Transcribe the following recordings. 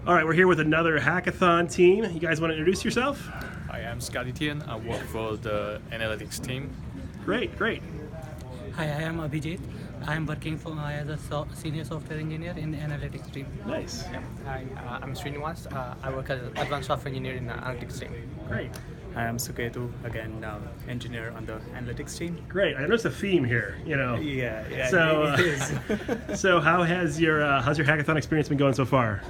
All right, we're here with another hackathon team. You guys want to introduce yourself? Hi, I'm Scotty Tian. I work for the analytics team. Great, great. Hi, I am Abhijit. I am working as a senior software engineer in the analytics team. Nice. Hi, I'm Srinivas. I work as an advanced software engineer in the analytics team. Great. Hi, I'm Suketu, again, engineer on the analytics team. Great. I noticed a theme here, you know. Yeah. So, it is. so how's your hackathon experience been going so far?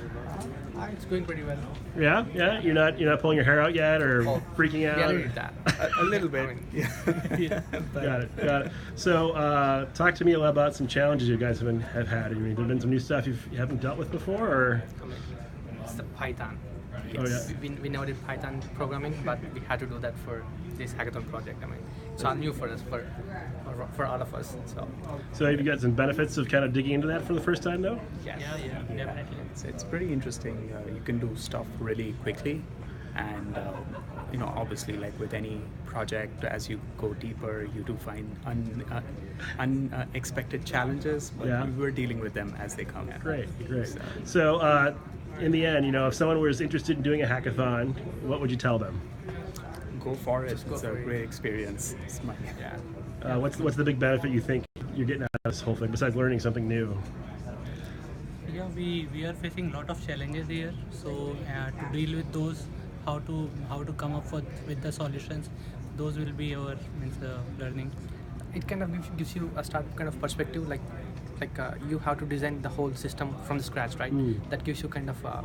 It's going pretty well. Yeah, yeah. You're not pulling your hair out yet or freaking out. Yeah, I did that. a little bit. Yeah. Got it. So, talk to me about some challenges you guys have had. I mean, there been some new stuff you haven't dealt with before, or? It's the Python. Oh yeah. We never did Python programming, but we had to do that for this hackathon project. I mean, it's all new for us, for all of us. So have you got some benefits of kind of digging into that for the first time, though? Yes. Yeah, definitely. It's pretty interesting. You can do stuff really quickly, and obviously, like with any project, as you go deeper, you do find unexpected challenges, but Yeah. we're dealing with them as they come. Great. So, in the end, if someone was interested in doing a hackathon, what would you tell them? Go for it. go It's a for it. great experience. It's my What's the big benefit you think you're getting out of this whole thing besides learning something new? Yeah, we are facing a lot of challenges here. So to deal with those, how to come up with the solutions, those will be our learning. It kind of gives you a start kind of perspective, like you have to design the whole system from the scratch, right? That gives you kind of a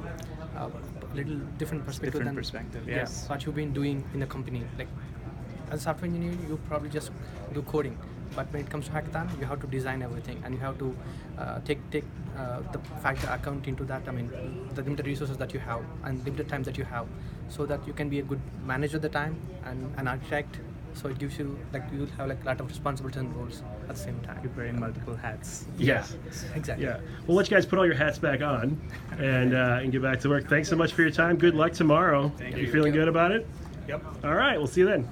little different perspective Different than perspective, yes. what you've been doing in the company. Like as a software engineer, you probably just do coding, but when it comes to hackathon, you have to design everything, and you have to take the factor account into that. I mean, the limited resources that you have and limited time that you have, so that you can be a good manager of the time and an architect. So it gives you you'll have a lot of responsibilities and roles at the same time. You're wearing multiple hats. Yes. Exactly. Yeah. Well, let you guys put all your hats back on and get back to work. Thanks so much for your time. Good luck tomorrow. Thank you you. feeling good about it? Yep. All right. We'll see you then.